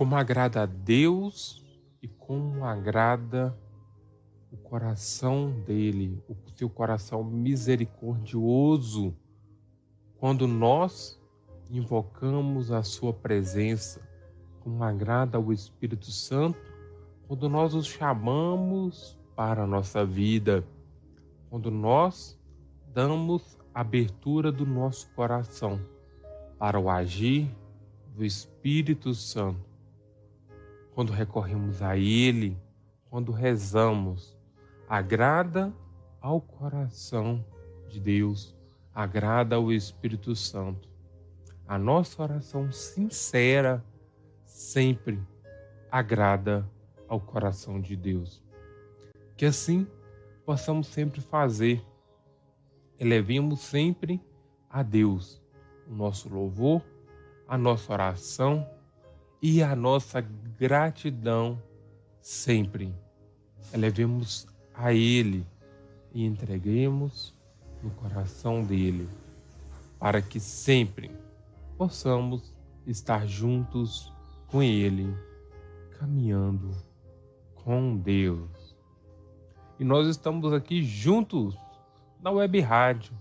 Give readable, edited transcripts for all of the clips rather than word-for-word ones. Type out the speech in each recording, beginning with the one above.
como agrada a Deus e como agrada o coração dele, o seu coração misericordioso, quando nós invocamos a sua presença, como agrada ao Espírito Santo, quando nós os chamamos para a nossa vida, quando nós damos abertura do nosso coração para o agir do Espírito Santo, quando recorremos a Ele, quando rezamos, agrada ao coração de Deus, agrada ao Espírito Santo. A nossa oração sincera sempre agrada ao coração de Deus. Que assim possamos sempre fazer. Elevemos sempre a Deus o nosso louvor, a nossa oração e a nossa gratidão sempre. Elevemos a Ele e entreguemos no coração dele, para que sempre possamos estar juntos com Ele, caminhando com Deus. E nós estamos aqui juntos na Web Rádio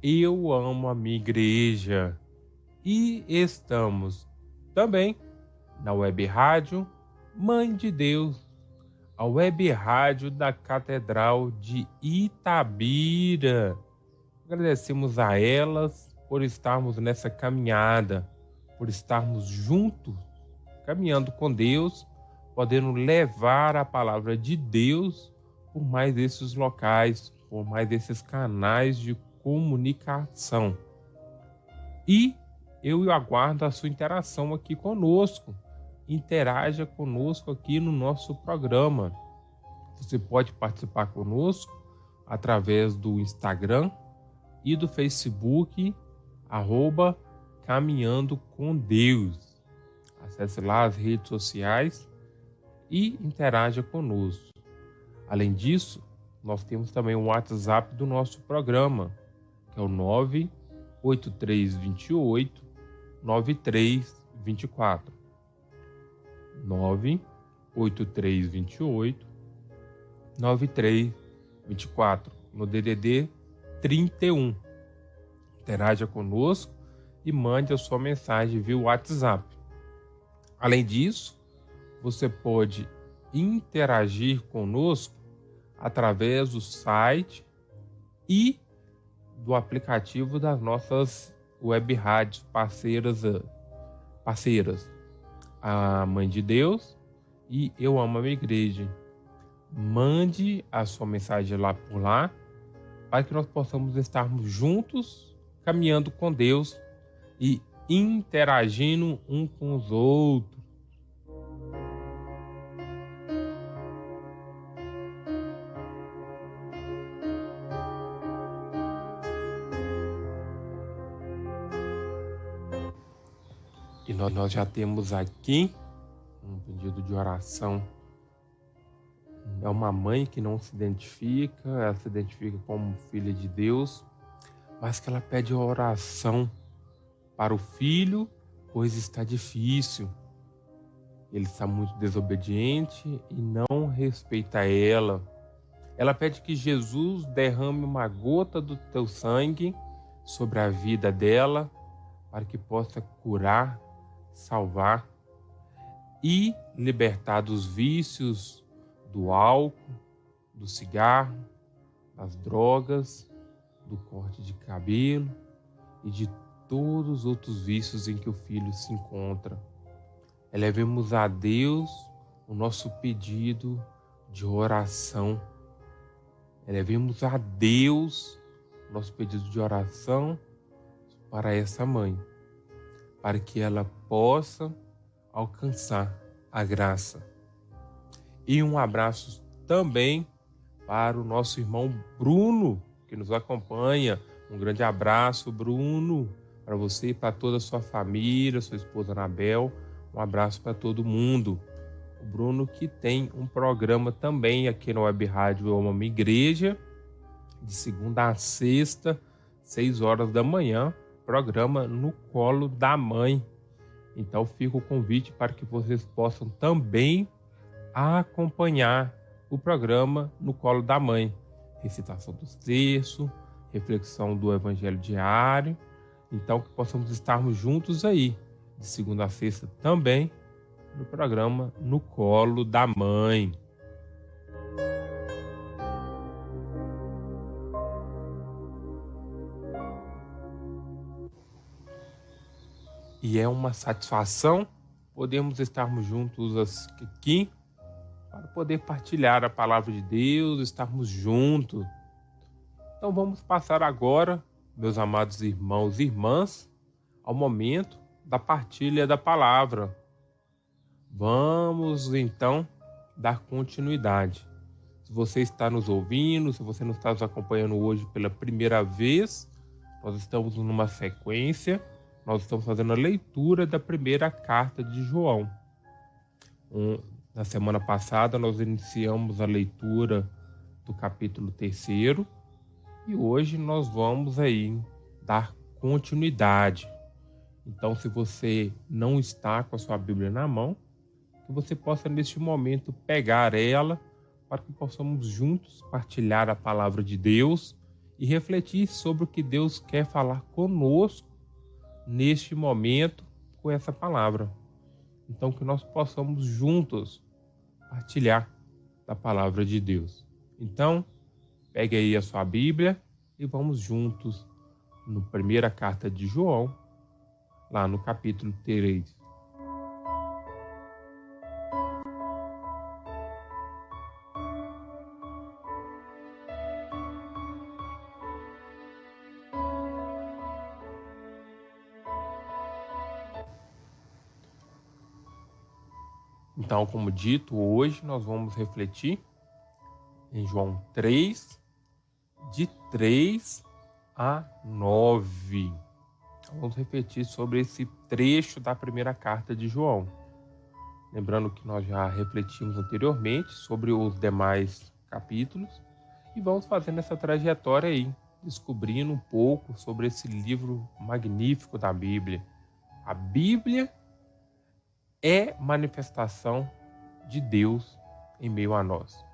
Eu Amo a Minha Igreja. E estamos também na Web Rádio Mãe de Deus, a Web Rádio da Catedral de Itabira. Agradecemos a elas por estarmos nessa caminhada, por estarmos juntos, caminhando com Deus, podendo levar a palavra de Deus por mais desses locais, por mais desses canais de comunicação. E eu aguardo a sua interação aqui conosco. Interaja conosco aqui no nosso programa. Você pode participar conosco através do Instagram e do Facebook, @Caminhando com Deus. Acesse lá as redes sociais e interaja conosco. Além disso, nós temos também o WhatsApp do nosso programa, que é o 98328 9324. 98328 9324 no DDD 31. Interaja conosco e mande a sua mensagem via WhatsApp. Além disso, você pode interagir conosco através do site e do aplicativo das nossas web rádios parceiras, a Mãe de Deus e Eu Amo a Minha Igreja. Mande a sua mensagem lá por lá, para que nós possamos estarmos juntos, caminhando com Deus e interagindo um com os outros. E nós já temos aqui um pedido de oração. É uma mãe que não se identifica, ela se identifica como filha de Deus, mas que ela pede oração para o filho, pois está difícil. Ele está muito desobediente e não respeita ela. Ela pede que Jesus derrame uma gota do teu sangue sobre a vida dela, para que possa curar, salvar e libertar dos vícios, do álcool, do cigarro, das drogas, do corte de cabelo e de todos os outros vícios em que o filho se encontra. Elevemos a Deus o nosso pedido de oração. Elevemos a Deus o nosso pedido de oração para essa mãe, para que ela possa alcançar a graça. E um abraço também para o nosso irmão Bruno, que nos acompanha. Um grande abraço, Bruno, para você e para toda a sua família, sua esposa Anabel. Um abraço para todo mundo. O Bruno, que tem um programa também aqui na Web Rádio Eu Amo a Minha Igreja, de segunda a sexta, 6 horas da manhã, programa No Colo da Mãe. Então fica o convite para que vocês possam também acompanhar o programa no colo da mãe. Recitação dos textos, reflexão do Evangelho diário. Então que possamos estarmos juntos aí, de segunda a sexta também, no programa No Colo da Mãe. E é uma satisfação podermos estarmos juntos aqui para poder partilhar a palavra de Deus, estarmos juntos. Então vamos passar agora, meus amados irmãos e irmãs, ao momento da partilha da palavra. Vamos então dar continuidade. Se você está nos ouvindo, se você não está nos acompanhando hoje pela primeira vez, nós estamos numa sequência. Nós estamos fazendo a leitura da primeira carta de João. Na semana passada, nós iniciamos a leitura do capítulo 3 e hoje nós vamos aí dar continuidade. Então, se você não está com a sua Bíblia na mão, que você possa, neste momento, pegar ela para que possamos juntos partilhar a palavra de Deus e refletir sobre o que Deus quer falar conosco neste momento com essa palavra. Então que nós possamos juntos partilhar da palavra de Deus. Então, pegue aí a sua Bíblia e vamos juntos na primeira carta de João, lá no capítulo 3. Então, como dito, hoje nós vamos refletir em João 3, de 3 a 9. Então, vamos refletir sobre esse trecho da primeira carta de João. Lembrando que nós já refletimos anteriormente sobre os demais capítulos e vamos fazendo essa trajetória aí, descobrindo um pouco sobre esse livro magnífico da Bíblia. A Bíblia é manifestação de Deus em meio a nós.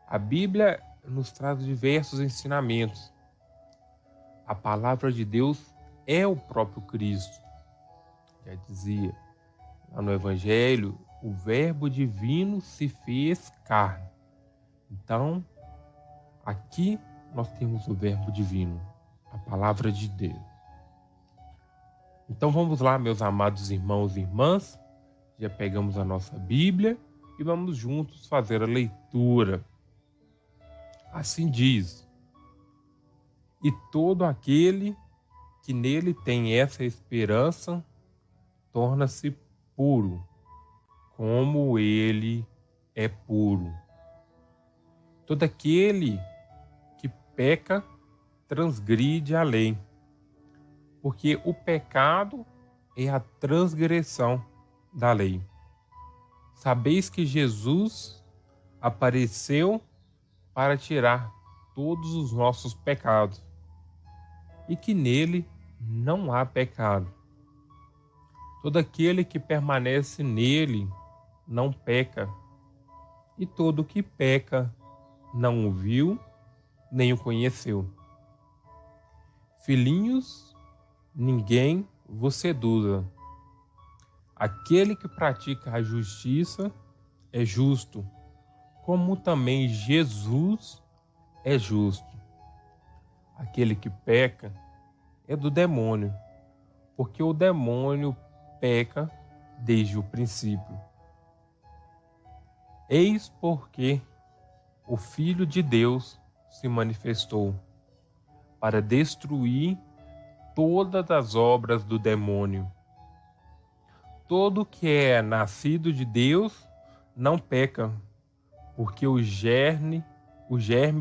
A Bíblia nos traz diversos ensinamentos. A palavra de Deus é o próprio Cristo. Já dizia lá no Evangelho, o Verbo divino se fez carne. Então, aqui nós temos o Verbo divino, a palavra de Deus. Então vamos lá, meus amados irmãos e irmãs, já pegamos a nossa Bíblia e vamos juntos fazer a leitura. Assim diz: e todo aquele que nele tem essa esperança torna-se puro, como ele é puro. Todo aquele que peca transgride a lei, porque o pecado é a transgressão da lei. Sabeis que Jesus apareceu para tirar todos os nossos pecados e que nele não há pecado. Todo aquele que permanece nele não peca, e todo que peca não o viu nem o conheceu. Filhinhos, ninguém vos seduza. Aquele que pratica a justiça é justo, como também Jesus é justo. Aquele que peca é do demônio, porque o demônio peca desde o princípio. Eis porque o Filho de Deus se manifestou, para destruir todas as obras do demônio. Todo que é nascido de Deus não peca, porque o germe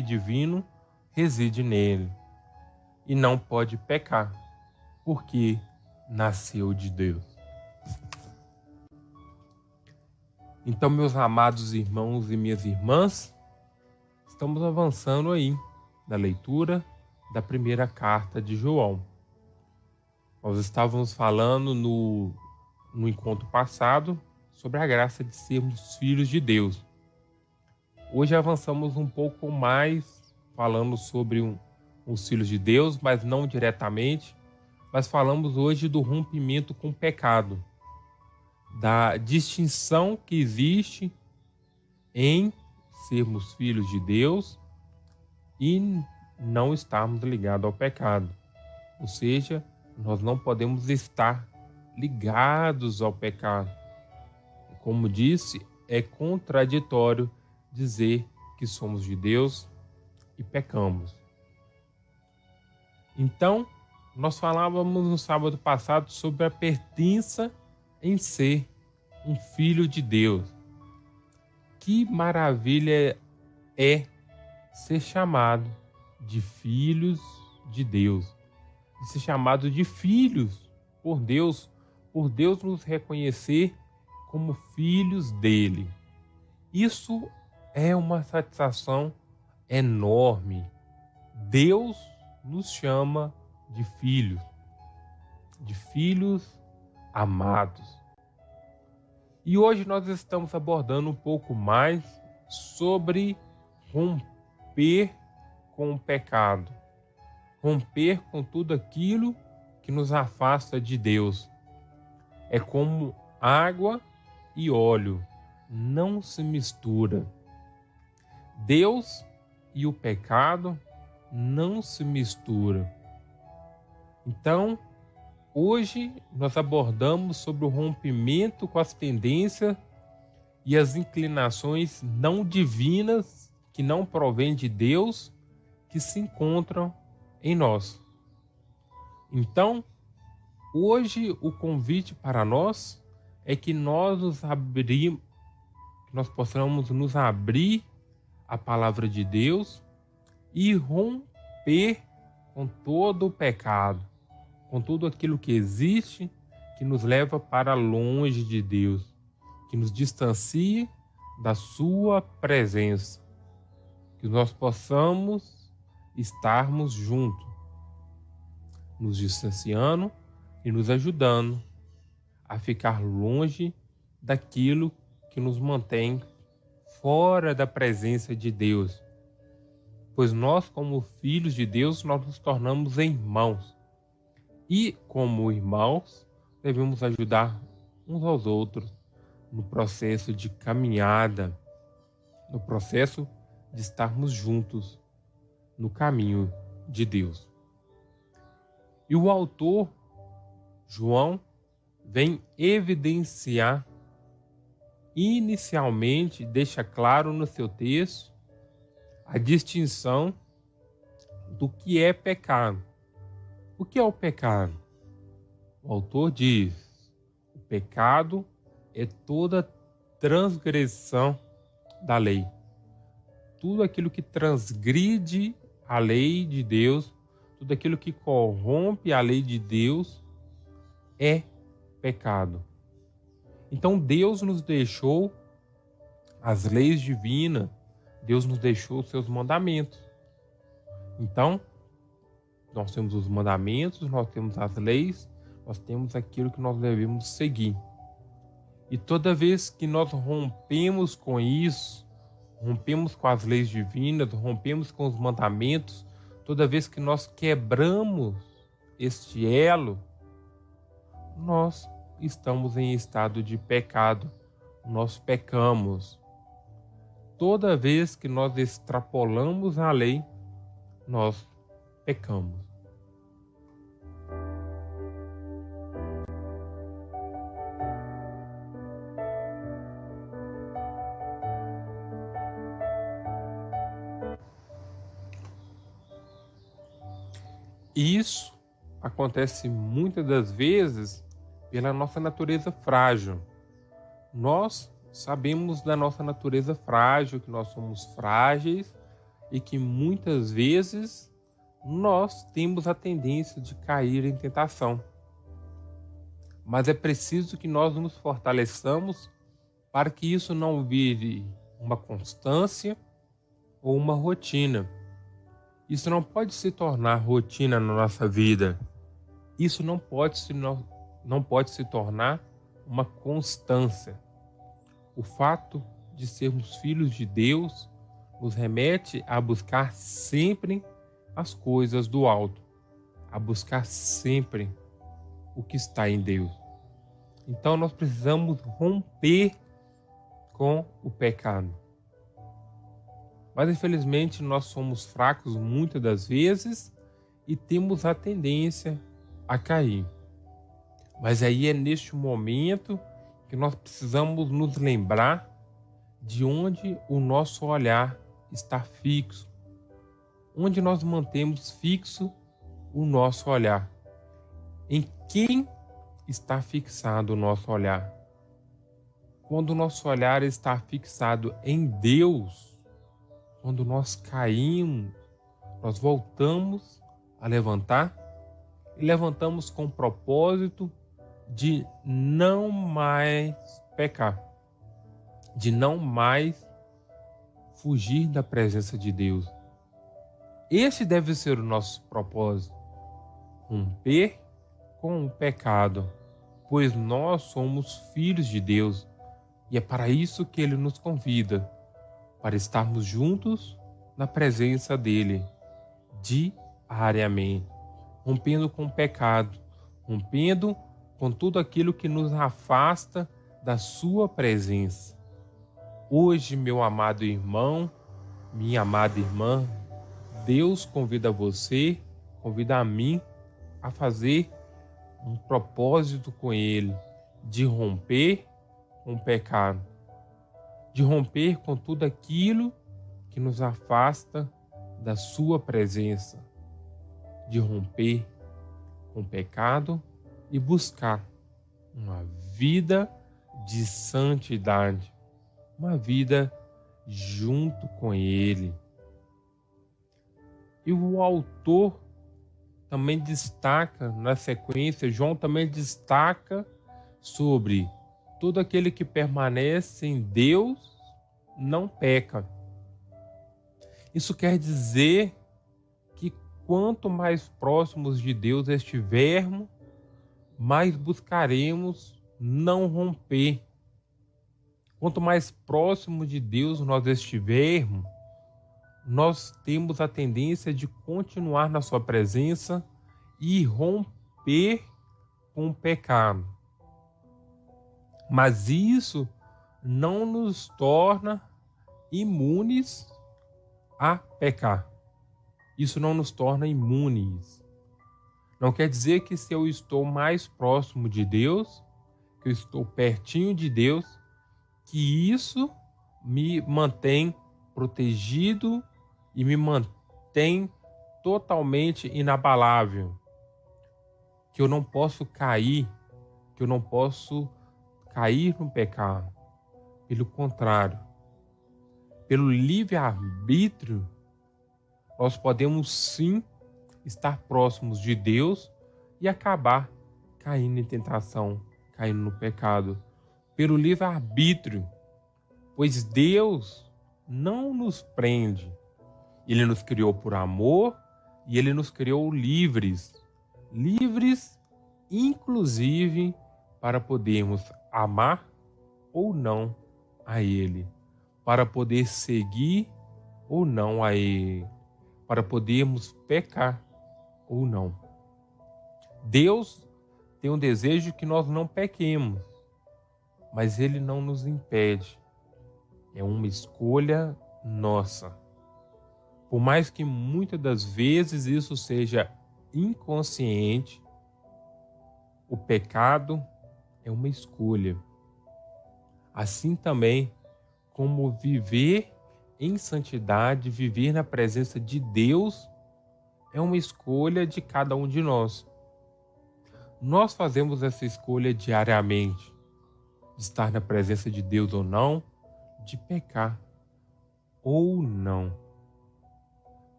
divino reside nele, e não pode pecar, porque nasceu de Deus. Então, meus amados irmãos e minhas irmãs, estamos avançando aí na leitura da primeira carta de João. Nós estávamos falando no no encontro passado sobre a graça de sermos filhos de Deus. Hoje avançamos um pouco mais, falando sobre os filhos de Deus, mas não diretamente, mas falamos hoje do rompimento com o pecado, da distinção que existe em sermos filhos de Deus e não estarmos ligados ao pecado. Ou seja, nós não podemos estar ligados ao pecado. Como disse, é contraditório dizer que somos de Deus e pecamos. Então, nós falávamos no sábado passado sobre a pertença em ser um filho de Deus. Que maravilha é ser chamado de filhos de Deus, de ser chamado de filhos por Deus nos reconhecer como filhos dele. Isso é uma satisfação enorme. Deus nos chama de filhos amados. E hoje nós estamos abordando um pouco mais sobre romper com o pecado, romper com tudo aquilo que nos afasta de Deus. É como água e óleo, não se mistura. Deus e o pecado não se misturam. Então, hoje nós abordamos sobre o rompimento com as tendências e as inclinações não divinas que não provêm de Deus, que se encontram em nós. Então, hoje o convite para nós é que nós possamos nos abrir à palavra de Deus e romper com todo o pecado, com tudo aquilo que existe que nos leva para longe de Deus, que nos distancia da sua presença, que nós possamos estarmos juntos, nos distanciando e nos ajudando a ficar longe daquilo que nos mantém fora da presença de Deus. Pois nós, como filhos de Deus, nós nos tornamos irmãos. E, como irmãos, devemos ajudar uns aos outros no processo de caminhada, no processo de estarmos juntos no caminho de Deus. E o autor, João, vem evidenciar, inicialmente, deixa claro no seu texto, a distinção do que é pecado. O que é o pecado? O autor diz: o pecado é toda transgressão da lei. Tudo aquilo que transgride a lei de Deus, tudo aquilo que corrompe a lei de Deus é pecado. Então Deus nos deixou as leis divinas, Deus nos deixou os seus mandamentos. Então, nós temos os mandamentos, nós temos as leis, nós temos aquilo que nós devemos seguir. E toda vez que nós rompemos com isso, rompemos com as leis divinas, rompemos com os mandamentos, toda vez que nós quebramos este elo, nós estamos em estado de pecado, nós pecamos. Toda vez que nós extrapolamos a lei, nós pecamos. Isso acontece muitas das vezes pela nossa natureza frágil. Nós sabemos da nossa natureza frágil, que nós somos frágeis e que muitas vezes nós temos a tendência de cair em tentação. Mas é preciso que nós nos fortaleçamos para que isso não vire uma constância ou uma rotina. Isso não pode se tornar rotina na nossa vida. Isso não pode se tornar uma constância. O fato de sermos filhos de Deus nos remete a buscar sempre as coisas do alto, a buscar sempre o que está em Deus. Então nós precisamos romper com o pecado. Mas infelizmente nós somos fracos muitas das vezes e temos a tendência a cair. Mas aí é neste momento que nós precisamos nos lembrar de onde o nosso olhar está fixo, onde nós mantemos fixo o nosso olhar, em quem está fixado o nosso olhar. Quando o nosso olhar está fixado em Deus, quando nós caímos, nós voltamos a levantar e levantamos com o propósito de não mais pecar, de não mais fugir da presença de Deus. Esse deve ser o nosso propósito, romper com o pecado, pois nós somos filhos de Deus e é para isso que Ele nos convida, para estarmos juntos na presença dEle, diariamente, rompendo com o pecado, rompendo com tudo aquilo que nos afasta da sua presença. Hoje, meu amado irmão, minha amada irmã, Deus convida você, convida a mim a fazer um propósito com Ele, de romper com o pecado, de romper com tudo aquilo que nos afasta da sua presença, de romper com o pecado e buscar uma vida de santidade, uma vida junto com Ele. E o autor também destaca, na sequência, João também destaca sobre todo aquele que permanece em Deus não peca. Isso quer dizer que quanto mais próximos de Deus estivermos, mais buscaremos não romper. Quanto mais próximo de Deus nós estivermos, nós temos a tendência de continuar na sua presença e romper com o pecado. Mas isso não nos torna imunes a pecar. Isso não nos torna imunes. Não quer dizer que se eu estou mais próximo de Deus, que eu estou pertinho de Deus, que isso me mantém protegido e me mantém totalmente inabalável. Que eu não posso cair, que eu não posso cair no pecado. Pelo contrário, pelo livre-arbítrio, nós podemos sim estar próximos de Deus e acabar caindo em tentação, caindo no pecado. Pelo livre-arbítrio, pois Deus não nos prende. Ele nos criou por amor e Ele nos criou livres, inclusive para podermos amar ou não a Ele, para poder seguir ou não a Ele, para podermos pecar ou não. Deus tem um desejo que nós não pequemos, mas Ele não nos impede. É uma escolha nossa. Por mais que muitas das vezes isso seja inconsciente, o pecado é uma escolha. Assim também como viver em santidade, viver na presença de Deus, é uma escolha de cada um de nós. Nós fazemos essa escolha diariamente, de estar na presença de Deus ou não, de pecar ou não.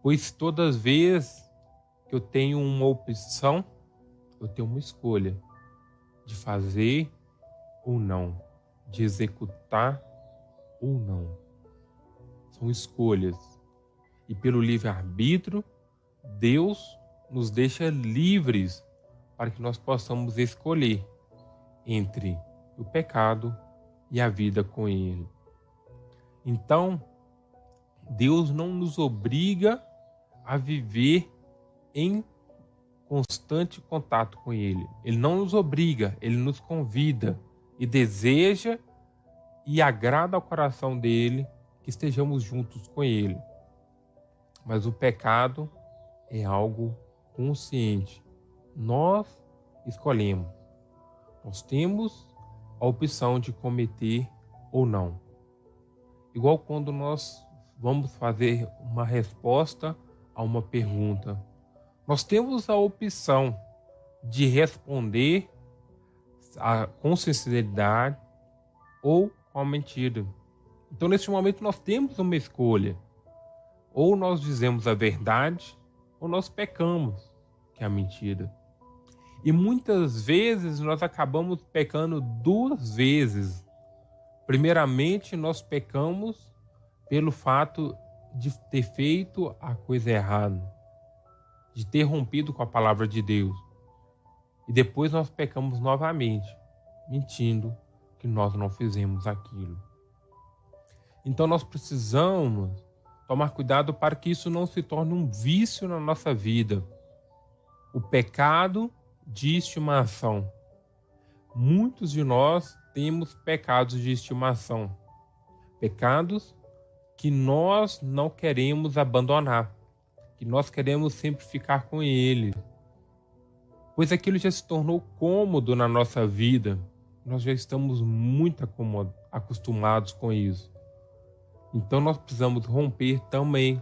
Pois todas as vezes que eu tenho uma opção, eu tenho uma escolha de fazer ou não, de executar ou não. São escolhas. E pelo livre-arbítrio, Deus nos deixa livres para que nós possamos escolher entre o pecado e a vida com ele. Então, Deus não nos obriga a viver em constante contato com ele. Ele não nos obriga, ele nos convida e deseja e agrada ao coração dele que estejamos juntos com ele. Mas o pecado é algo consciente. Nós escolhemos. Nós temos a opção de cometer ou não. Igual quando nós vamos fazer uma resposta a uma pergunta. Nós temos a opção de responder com sinceridade ou com a mentira. Então, nesse momento, nós temos uma escolha. Ou nós dizemos a verdade, ou nós pecamos, que é a mentira. E muitas vezes nós acabamos pecando duas vezes. Primeiramente, nós pecamos pelo fato de ter feito a coisa errada, de ter rompido com a palavra de Deus. E depois nós pecamos novamente, mentindo que nós não fizemos aquilo. Então nós precisamos tomar cuidado para que isso não se torne um vício na nossa vida. O pecado de estimação. Muitos de nós temos pecados de estimação. Pecados que nós não queremos abandonar, que nós queremos sempre ficar com ele, pois aquilo já se tornou cômodo na nossa vida, nós já estamos muito acostumados com isso. Então nós precisamos romper também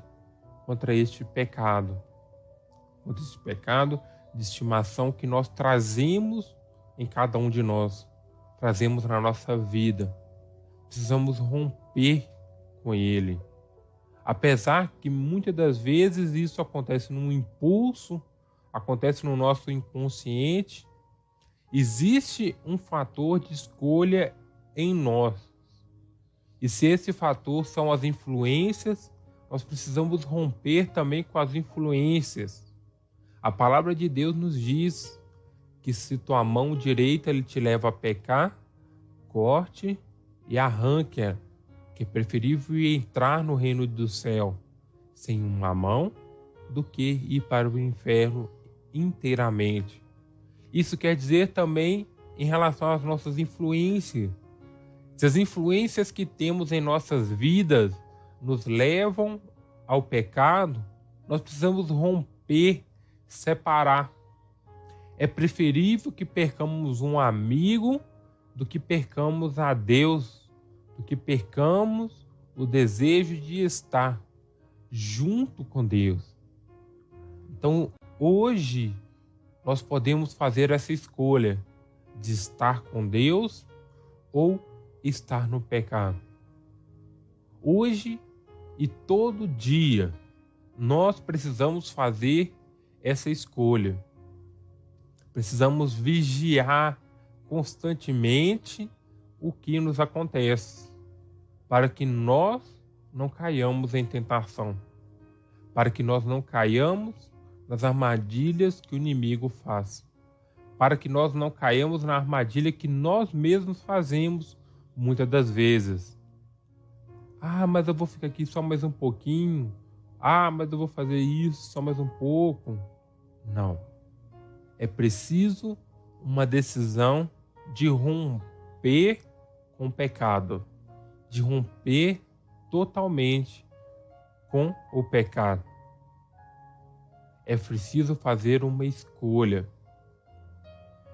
contra este pecado de estimação que nós trazemos em cada um de nós, trazemos na nossa vida. Precisamos romper com ele. Apesar que muitas das vezes isso acontece num impulso, acontece no nosso inconsciente, existe um fator de escolha em nós. E se esse fator são as influências, nós precisamos romper também com as influências. A palavra de Deus nos diz que se tua mão direita ele te leva a pecar, corte e arranque-a, que é preferível entrar no reino do céu sem uma mão do que ir para o inferno inteiramente. Isso quer dizer também em relação às nossas influências. Se as influências que temos em nossas vidas nos levam ao pecado, nós precisamos romper, separar. É preferível que percamos um amigo do que percamos a Deus, do que percamos o desejo de estar junto com Deus. Então, hoje, nós podemos fazer essa escolha de estar com Deus ou estar no pecado. Hoje e todo dia, nós precisamos fazer essa escolha. Precisamos vigiar constantemente o que nos acontece, para que nós não caiamos em tentação, para que nós não caiamos nas armadilhas que o inimigo faz, para que nós não caiamos na armadilha que nós mesmos fazemos muitas das vezes. Mas eu vou ficar aqui só mais um pouquinho. Mas eu vou fazer isso só mais um pouco. Não. É preciso uma decisão de romper com o pecado, de romper totalmente com o pecado. É preciso fazer uma escolha.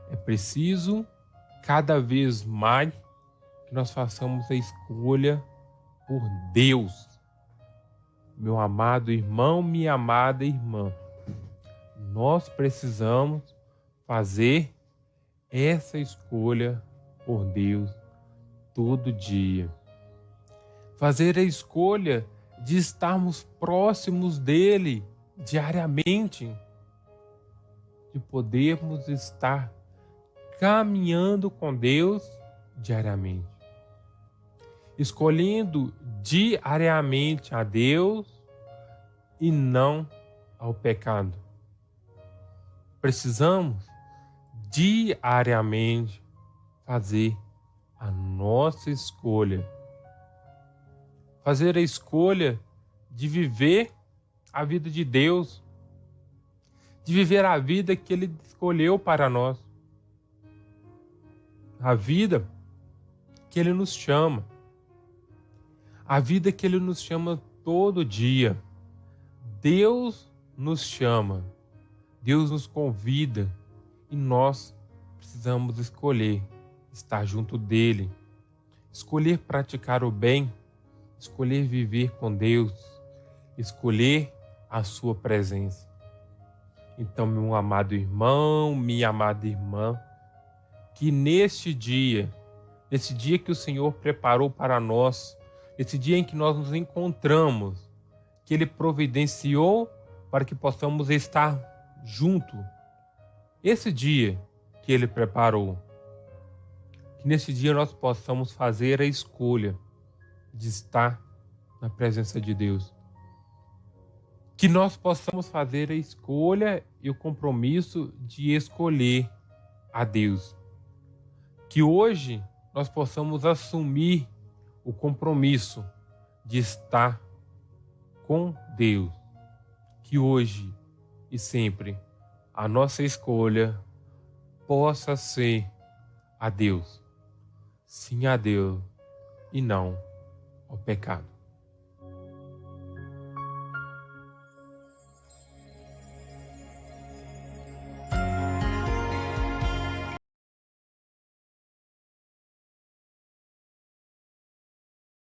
É preciso cada vez mais que nós façamos a escolha por Deus. Meu amado irmão, minha amada irmã, nós precisamos fazer essa escolha por Deus todo dia. Fazer a escolha de estarmos próximos dele diariamente, de podermos estar caminhando com Deus diariamente, escolhendo diariamente a Deus e não ao pecado. Precisamos diariamente fazer a nossa escolha. Fazer a escolha de viver a vida de Deus, de viver a vida que Ele escolheu para nós, a vida que Ele nos chama, a vida que Ele nos chama todo dia. Deus nos chama, Deus nos convida e nós precisamos escolher estar junto dEle, escolher praticar o bem, escolher viver com Deus, escolher a sua presença. Então, meu amado irmão, minha amada irmã, que neste dia que o Senhor preparou para nós, esse dia em que nós nos encontramos, que Ele providenciou para que possamos estar junto, esse dia que Ele preparou, que nesse dia nós possamos fazer a escolha de estar na presença de Deus. Que nós possamos fazer a escolha e o compromisso de escolher a Deus. Que hoje nós possamos assumir o compromisso de estar com Deus. Que hoje e sempre a nossa escolha possa ser a Deus. Sim a Deus e não ao pecado.